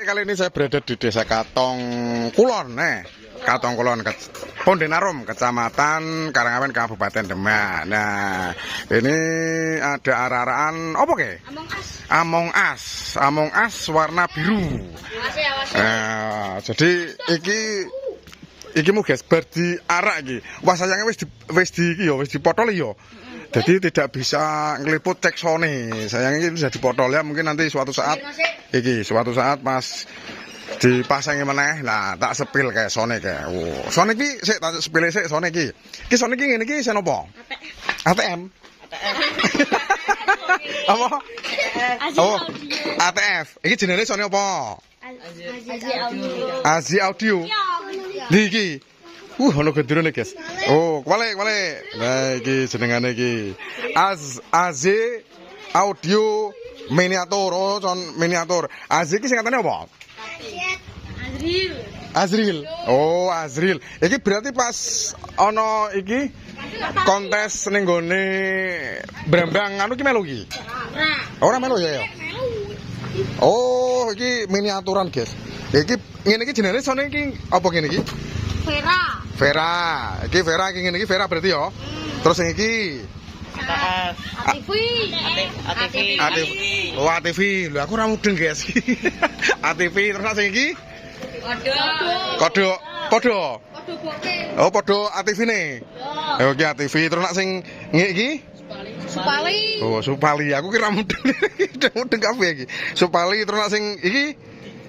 Kali ini saya berada di Desa Katong Kulon, Katong Kulon, Pondenarum, Kecamatan Karangawen, Kabupaten Demak. Nah, ini ada arah-arahan apa ke? Among Us warna biru. Jadi iki mu guys berdi arak iki. Wah sayangnya wis dipotol yo. Jadi tidak bisa ngeliput cek sone. Sayangnya ini sudah dipotol ya. Mungkin nanti suatu saat pas dipasangi meneh, nah tak sepil kayak sone kayak. Oh, sone iki sik tak sepile sik sone iki. Ki sone iki ngene iki sen opo? ATM. Apa? Oh, ATF. Iki jenenge sone apa? Azi Audio. Niki. Ono gendrone guys. Oh, wale. Nah, iki jenengane iki. AZ Audio Miniatur. Oh, miniatur. AZ iki singkatane apa? Azril. Oh, Azril. Iki berarti pas ono iki kontes ning gone Brambang anu ki melu iki. Ora melu ya. Oh, iki miniaturan, guys. Iki ngene iki jenenge sone iki apa ngene iki? Vera. Iki Vera iki ngene iki Vera berarti ya. Terus yang iki ATV. Oh, ATV. Lho aku ora mudeng, guys. ATV terus sing iki? Kodok. Oh, podo ATV ne. Ya. Oke, ATV terus nak sing iki? Supali. Oh, Supali. Aku kira mudeng. Mudeng kabeh iki. Supali terus nak sing iki?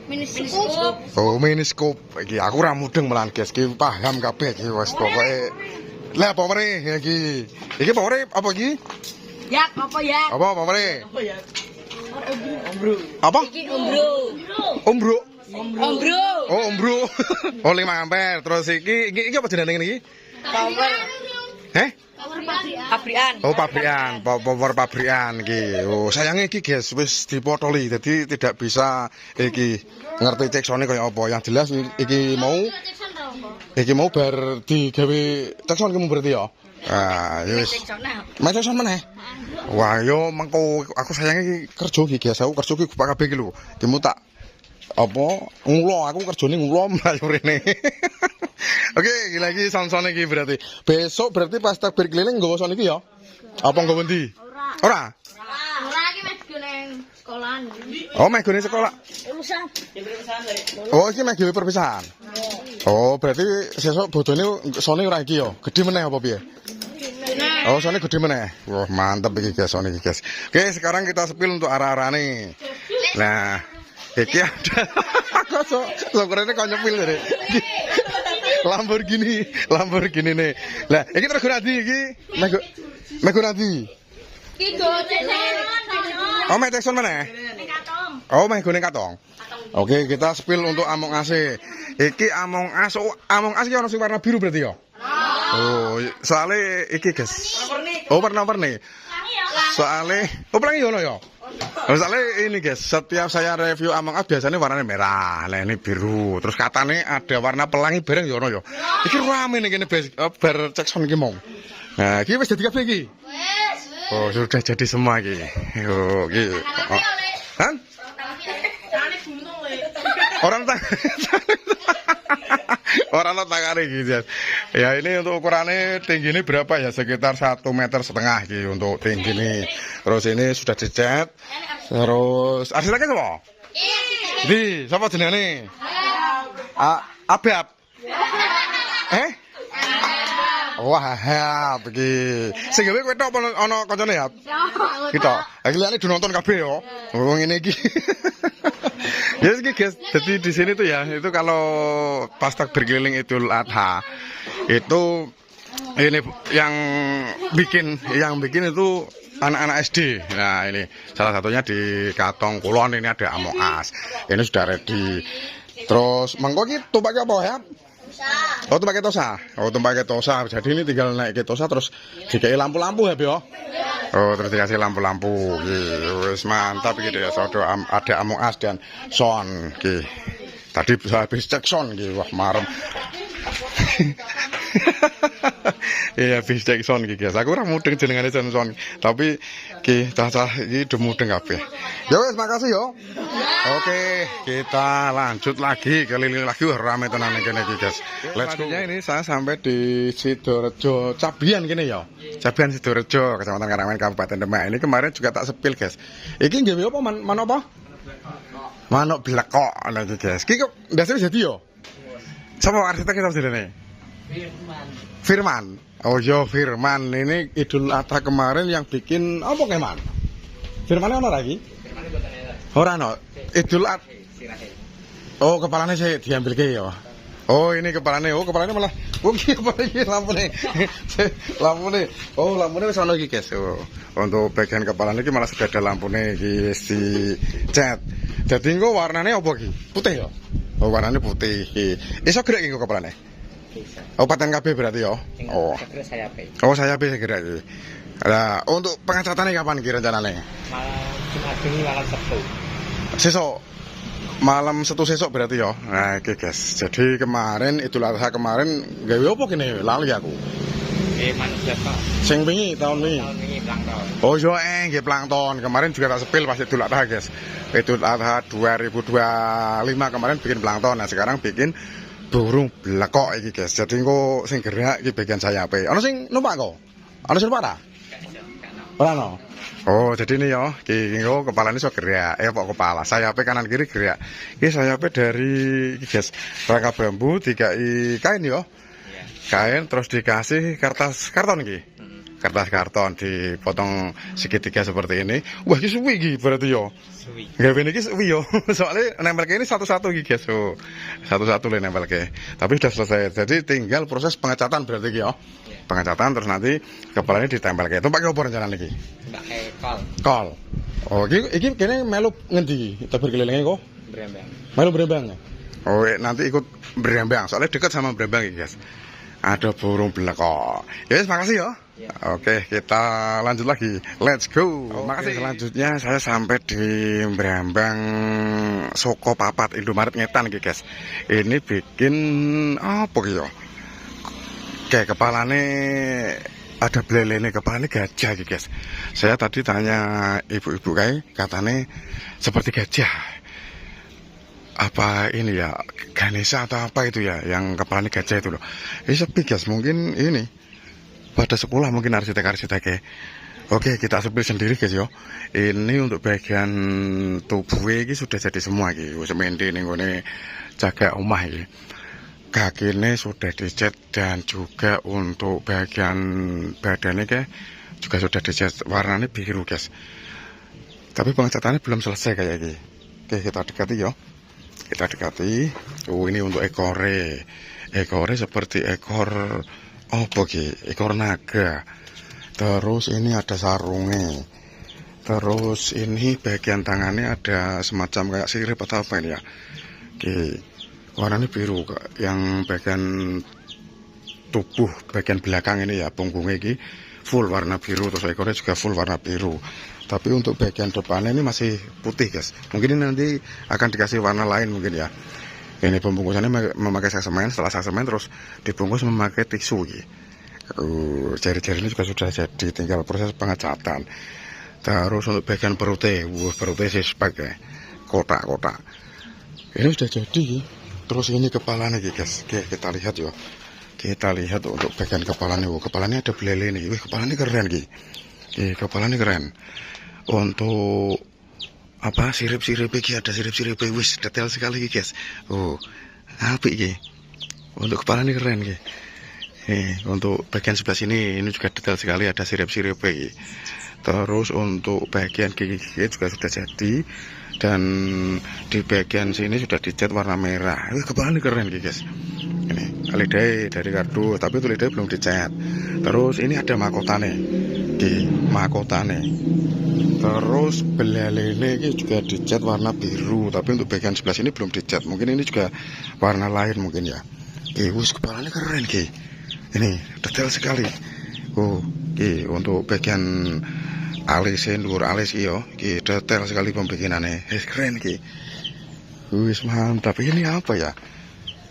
Miniskop. Oh, miniskop. Iki aku ora mudeng melan, guys. Iki paham kabeh iki wis pokoke. Lah apa meneh iki? Iki apa apa iki? Yak, apa yak? Apa meneh? Apa yak? Ombro. Apa? Iki ombro. Oh, ombro. Oh, 5 ampere. Terus iki apa jenenge iki? Power. Pabrikan. Oh, pabrikan. Power pabrikan iki. Oh, sayangnya iki guys wis dipotoli. Jadi tidak bisa iki ngerti ceksone kaya apa. Yang jelas iki mau bar digawe cekson ki berarti ya. Ah, ya wis. Mas cekson meneh. Wah, yo mengko aku sayangnya iki kerja iki guys. Aku kerja iki kabeh iki lho. Dimu tak apa ngulo aku kerjane ngulo mlayu rene. Oke, lagi son-son iki berarti. Besok berarti pas takbir keliling nggawa son iki ya? Apa nggawa ndi? Ora iki meh nang sekolahan. Oh, meh gone sekolah. Lulusan. Oh, iki meh gawe perpisahan. Oh, berarti sesuk bodone sone ora iki ya. Gedhe meneh apa piye? Oh, sone gedhe meneh. Wah, mantep iki guys, sone iki guys. Oke, sekarang kita sepil untuk arah-arane. Nah, iki ada. Sokorene kok nyepil deh. Lamborghini nih. Lah, iki terguna ndi iki? Mego nanti. Iki gocene. Oh, mek tekson mana? Oh, meh gone katong. Oke, kita spill untuk Among Us. Iki Among Us. Oh, Among Us iki ono sing warna biru berarti ya? Oh, soalnya iki, guys. Oh, warna-warni. Soalnya pelangi ono ya? Soalnya ini guys, setiap saya review Among Us biasanya warnanya merah, lah ini biru. Terus katanya ada warna pelangi bareng ya ono ya. Iki rame nih kene bar cekson iki mau. Nah, iki wis dadi kabeh iki. Oh, sudah jadi semua iki. Yo, iki. Hah? Orang tak. Orang tangane iki. Ya ini untuk ukurannya tinggi ini berapa ya? Sekitar 1,5 meter iki untuk tinggi ini. Terus ini sudah dicat. Terus arsiteknya sapa? Di, sapa jenenge? Abab. Wah, iki. Sing gawe kowe tok ana kancane ya? Kita. Iki liyane nonton kabeh yo. Oh, ngene iki. Ya yes, guys, jadi di sini tuh ya, itu kalau pas takbir keliling Idul Adha, itu ini yang bikin itu anak-anak SD. Nah ini salah satunya di Katong Kulon ini ada Among Us. Ini sudah ready. Terus mangko iki tumpake apa ya? Oh, tumpake tosa. Oh, tumpake tosa. Jadi ini tinggal naik ke tosa terus dikei lampu-lampu ya, Bio. Oh, terus dikasih lampu-lampu. Wis mantap gitu ya. Sodo ada Among Us dan Son. Tadi habis cek Son. Wah, marem. Iya bis Jackson iki guys. Aku ora mudeng jenengane Johnson, tapi ki cah-cah iki udah mudeng kabeh. Ya wes makasih yo. Oke, kita lanjut lagi keliling lagi rame tenan kene iki guys. Let's go. Ini saya sampai di Sidorejo Cabian kene ya. Cabian Sidorejo, Kecamatan Karangan Kabupaten Demak. Ini kemarin juga tak sepil guys. Iki nggawe apa manuk apa? Manuk blekok lagi guys. Ki kok ndase wis dadi yo. Sapa arsitek kita jenenge? Firman. Oh yo Firman, ini Idul Adha kemarin yang bikin apa keman? Firman ono lagi? Ora ono. Idul Adha. Oh, kepalanya saya diambil ke ya. Oh, ini kepalanya. Oh, kepalanya malah. Oh, iki lampune. Lampune. Oh, lampune wis ono iki, guys. Oh, untuk bagian kepalanya iki malah sudah ada lampune iki di cat. Dadi engko warnane apa iki? Putih ya. Oh, warnane putih iki. Iso gerak iki kepalanya? Oh, paten KB berarti ya? Oh. Oh, sayape segera iki. Nah, untuk pengecatannya kapan iki rencananya? Malam Jumat bengi malam Sabtu. Sesok. Malam Sabtu sesok berarti ya. Nah, oke guys. Jadi kemarin Idul Adha kemarin gawe apa kene? Lali aku. Manuk blekok. Sing wingi tahun wingi. Tahun wingi plankton. Oh, yo nggih plankton. Kemarin juga tak sepil pas Idul Adha, guys. Idul Adha 2025 kemarin bikin plankton. Nah, sekarang bikin burung blekok iki guys. Jadi engko sing gerak iki bagian sayape. Ana sing numpak kok? Ana sing numpak ta? Ora ono. Oh, jadi ini ya, iki engko kepalane iso gerak. Kok kepala. Sayape kanan kiri gerak. Iki sayape dari iki guys, rangka bambu dikai kain ya. Kain terus dikasih kertas karton iki. Kertas karton dipotong segitiga seperti ini. Wah, iki suwi iki berarti ya. Suwi. Gawe niki suwi yo. Soalnya nempelke ini satu-satu iki guys. Oh. Satu-satu le nempelke. Tapi sudah selesai. Jadi tinggal proses pengecatan berarti iki yo. Pengecatan terus nanti kepalanya ditempelke. Itu pakai apa rencana niki? Pakai kol. Kol. Oh, iki kene melu ngendi? Tabur kelilingnya kok? Brembang. Melu Brembang. Oh, nanti ikut Brembang. Soalnya dekat sama Brembang iki guys. Ada burung blekok. Ya, makasih ya. Oke, kita lanjut lagi. Let's go. Makasih. Selanjutnya saya sampai di Brambang Soko Papat Indomaret Ngetan iki, guys. Ini bikin apa gitu? Kayak kepalane ada belelene kepalane gajah iki, guys. Saya tadi tanya ibu-ibu katanya seperti gajah. Apa ini ya? Ganesha atau apa itu ya yang kepalanya gajah itu loh. Ini sepi, guys. Mungkin ini pada sekolah mungkin arsitek-arsiteknya. Oke, kita sepil sendiri guys yo. Ini untuk bagian tubuh ini sudah jadi semua iki. Wis mende ning ngene jaga omah iki. Kakine sudah dicat dan juga untuk bagian badannya kayak juga sudah dicat warnanya biru guys. Tapi pengecatannya belum selesai kayak ini. Oke, kita dekati yo. Kita dekati. Oh, ini untuk ekore. Ekore seperti ekor apa ki? Ekor naga. Terus ini ada sarungnya. Terus ini bagian tangannya ada semacam kayak sirip atau apa ini ya. Oke. Warnanya biru. Yang bagian tubuh bagian belakang ini ya, punggungnya ini full warna biru. Terus ekornya juga full warna biru. Tapi untuk bagian depannya ini masih putih guys. Mungkin ini nanti akan dikasih warna lain mungkin ya. Ini pembungkusannya memakai sasemen. Setelah sasemen terus dibungkus memakai tisu gitu. Jari-jari ini juga sudah jadi, tinggal proses pengecatan. Terus untuk bagian perutnya, perutnya sih sebagai kotak-kotak. Ini sudah jadi. Terus ini kepalanya guys. Oke, kita lihat ya. Kita lihat untuk bagian kepalanya. Kepalanya ada belele nih. Wih, kepalanya keren gitu. Kepalanya keren. Untuk apa sirip-sirip iki ada sirip-sirip wis detail sekali guys. Oh, apik iki. Untuk kepalanya keren iki. Untuk bagian sebelah sini ini juga detail sekali, ada sirip-sirip iki. Terus untuk bagian gigi juga sudah jadi, dan di bagian sini sudah dicat warna merah. Kepalanya keren guys. Ini lidah dari kardus, tapi itu lidah belum dicat. Terus ini ada mahkotane. Di mahkotane. Terus belalene ini juga dicat warna biru, tapi untuk bagian sebelah sini belum dicat. Mungkin ini juga warna lain mungkin ya. Wis kepalanya keren ki. Ini detail sekali. Untuk bagian alis, luar alis iyo, detail sekali pembikinannya. Keren ki. Wis mantap. Ini apa ya?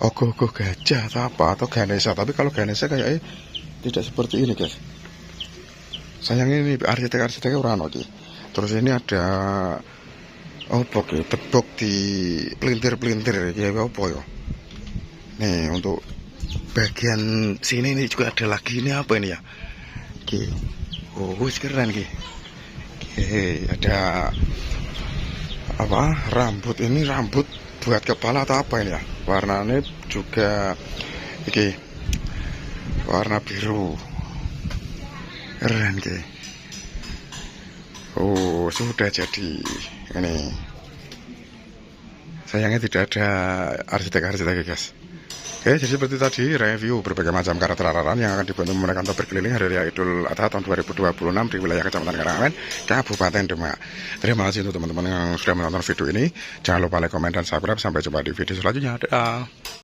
ogoh-ogoh gajah atau apa, atau Ganesha. Tapi kalau Ganesha kayaknya tidak seperti ini guys. Sayangnya ini arsitek-arsiteknya orang lagi. Terus ini ada opo ki, bedok di pelintir-pelintir ya apa ya. Nih untuk bagian sini ini juga ada lagi, ini apa ini ya? Ki. Oh, wis keren ki. Ki, ada apa? Rambut, ini rambut buat kepala atau apa ini ya? Warnanya juga iki warna biru. Keren ki. Oh, sudah jadi ini. Sayangnya tidak ada arsitek-arsitek guys. Oke, jadi seperti tadi review berbagai macam karakter araran yang akan dibantu mereka untuk berkeliling hari raya Idul Adha tahun 2026 di wilayah Kecamatan Karangawen, Kabupaten Demak. Terima kasih untuk teman-teman yang sudah menonton video ini. Jangan lupa like, komen, dan subscribe. Sampai jumpa di video selanjutnya. Dadah.